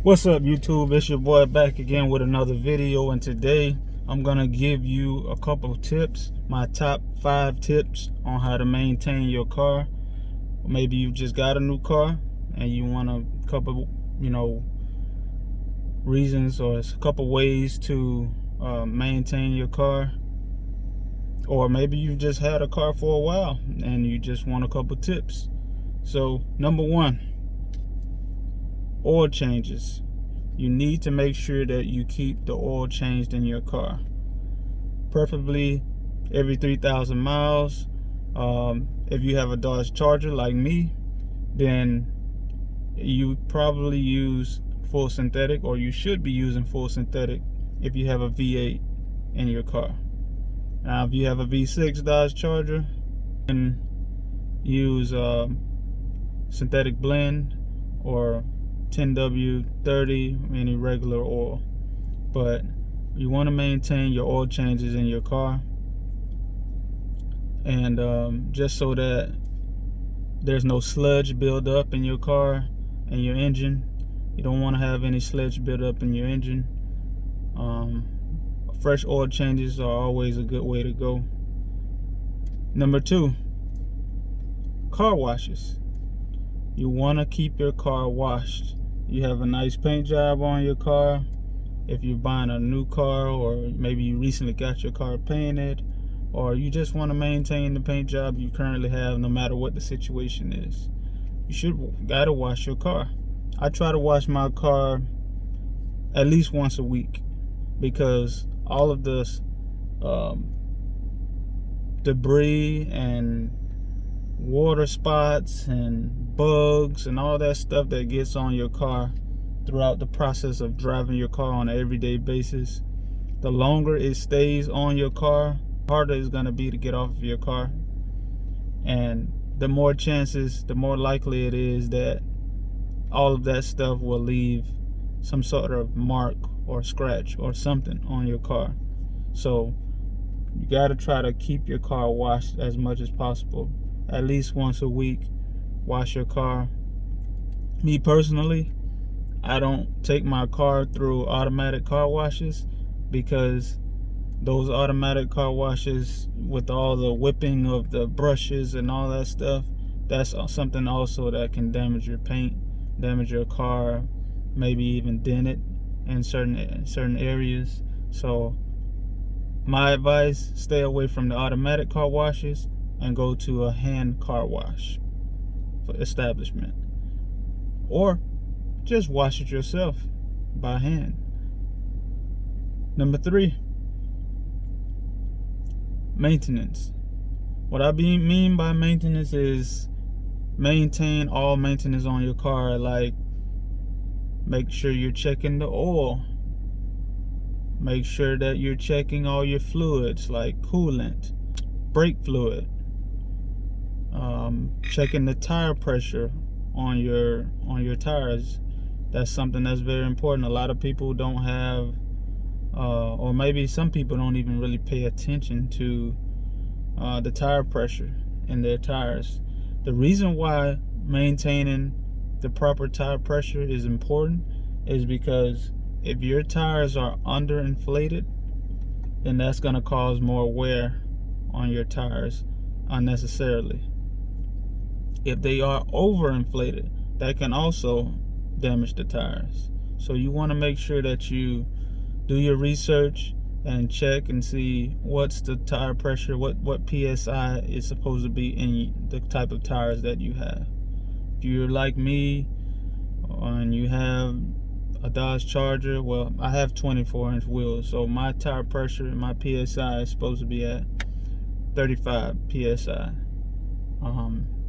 What's up, YouTube? It's your boy back again with another video, and today I'm gonna give you a couple tips, my top 5 tips on how to maintain your car. Maybe you just got a new car and you want a couple reasons or a couple ways to maintain your car, or maybe you've just had a car for a while and you just want a couple tips. So number 1, oil changes. You need to make sure that you keep the oil changed in your car, preferably every 3,000 miles. If you have a Dodge Charger like me, then you probably use full synthetic, or you should be using full synthetic if you have a V8 in your car. Now if you have a V6 Dodge Charger, then use synthetic blend or 10W30, any regular oil. But you want to maintain your oil changes in your car, and just so that there's no sludge build up in your car and your engine. You don't want to have any sludge build up in your engine. Fresh oil changes are always a good way to go. Number 2, car washes. You want to keep your car washed. You have a nice paint job on your car. If you're buying a new car, or maybe you recently got your car painted, or you just want to maintain the paint job you currently have no matter what the situation is, you gotta wash your car. I try to wash my car at least once a week, because all of this debris and water spots and bugs and all that stuff that gets on your car throughout the process of driving your car on an everyday basis, the longer it stays on your car, the harder it's going to be to get off of your car, and the more likely it is that all of that stuff will leave some sort of mark or scratch or something on your car. So you got to try to keep your car washed as much as possible. At least once a week, wash your car. Me personally, I don't take my car through automatic car washes, because those automatic car washes, with all the whipping of the brushes and all that stuff, that's something also that can damage your paint, damage your car, maybe even dent it in certain areas. So my advice, stay away from the automatic car washes and go to a hand car wash for establishment, or just wash it yourself by hand. Number 3, maintenance. What I mean by maintenance is maintain all maintenance on your car. Like, make sure you're checking the oil, make sure that you're checking all your fluids like coolant, brake fluid, checking the tire pressure on your tires. That's something that's very important. A lot of people don't have, or maybe some people don't even really pay attention to the tire pressure in their tires. The reason why maintaining the proper tire pressure is important is because if your tires are underinflated, then that's going to cause more wear on your tires unnecessarily. If they are overinflated, that can also damage the tires. So you want to make sure that you do your research and check and see what's the tire pressure, what PSI is supposed to be in the type of tires that you have. If you're like me and you have a Dodge Charger, well, I have 24-inch wheels, so my tire pressure, my PSI is supposed to be at 35 PSI.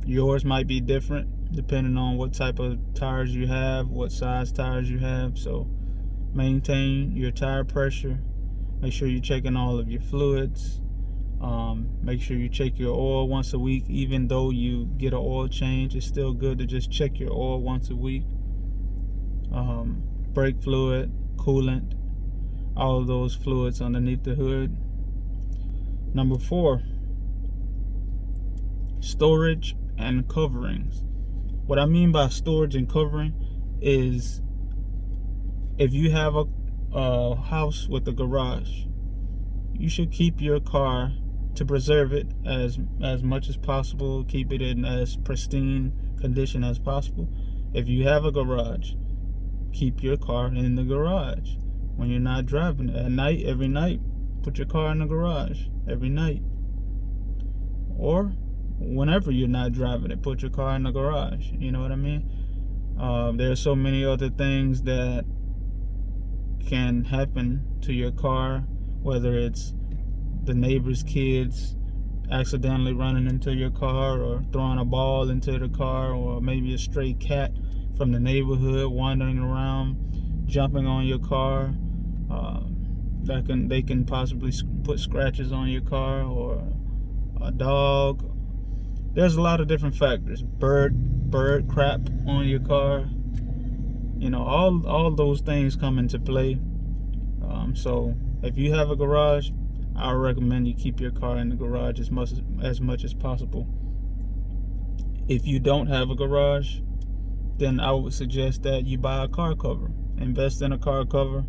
Yours might be different depending on what type of tires you have, what size tires you have. So maintain your tire pressure. Make sure you're checking all of your fluids. Make sure you check your oil once a week. Even though you get an oil change, it's still good to just check your oil once a week. Brake fluid, coolant, all of those fluids underneath the hood. Number 4, storage and coverings. What I mean by storage and covering is if you have a house with a garage, you should keep your car to preserve it as much as possible. Keep it in as pristine condition as possible. If you have a garage, keep your car in the garage when you're not driving. At night, every night, put your car in the garage every night. Or whenever you're not driving it, put your car in the garage. You know what I mean? There's so many other things that can happen to your car, whether it's the neighbor's kids accidentally running into your car, or throwing a ball into the car, or maybe a stray cat from the neighborhood wandering around, jumping on your car. They can possibly put scratches on your car, or a dog. There's a lot of different factors. Bird crap on your car. You know, all those things come into play. So if you have a garage, I recommend you keep your car in the garage as much as possible. If you don't have a garage, then I would suggest that you buy a car cover. Invest in a car cover.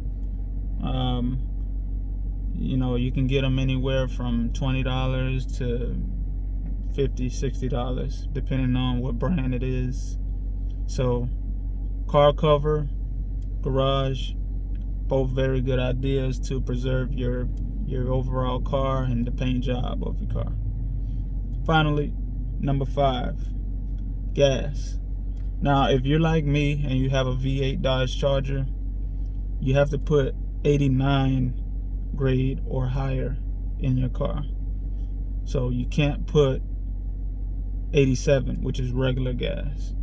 You know, you can get them anywhere from $20 to $50, $60, depending on what brand it is. So, car cover, garage, both very good ideas to preserve your overall car and the paint job of your car. Finally, number 5, gas. Now, if you're like me and you have a V8 Dodge Charger, you have to put 89 grade or higher in your car. So you can't put 87, which is regular gas.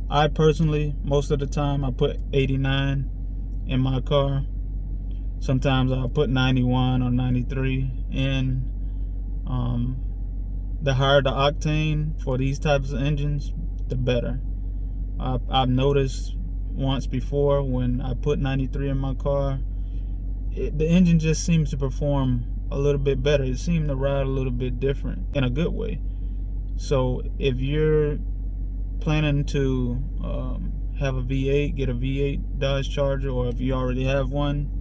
I personally, most of the time, I put 89 in my car. Sometimes I'll put 91 or 93 in. The higher the octane for these types of engines, the better. I've noticed once before when I put 93 in my car, the engine just seems to perform a little bit better. It seemed to ride a little bit different in a good way. So if you're planning to have a V8, get a V8 Dodge Charger, or if you already have one,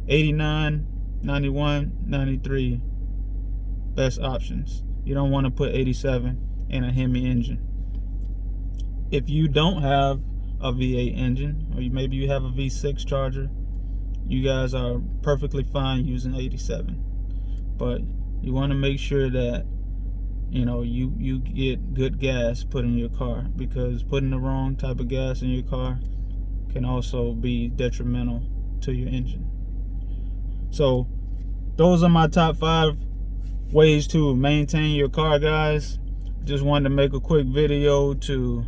89, 91, 93, best options. You don't want to put 87 in a Hemi engine. If you don't have a V8 engine, or maybe you have a V6 Charger, you guys are perfectly fine using 87. But you want to make sure that you get good gas put in your car, because putting the wrong type of gas in your car can also be detrimental to your engine. So those are my top 5 ways to maintain your car, guys. Just wanted to make a quick video to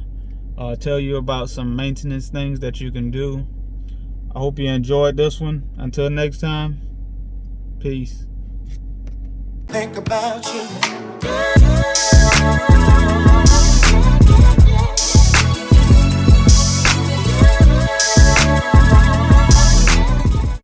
tell you about some maintenance things that you can do. I hope you enjoyed this one. Until next time, peace. Think about you.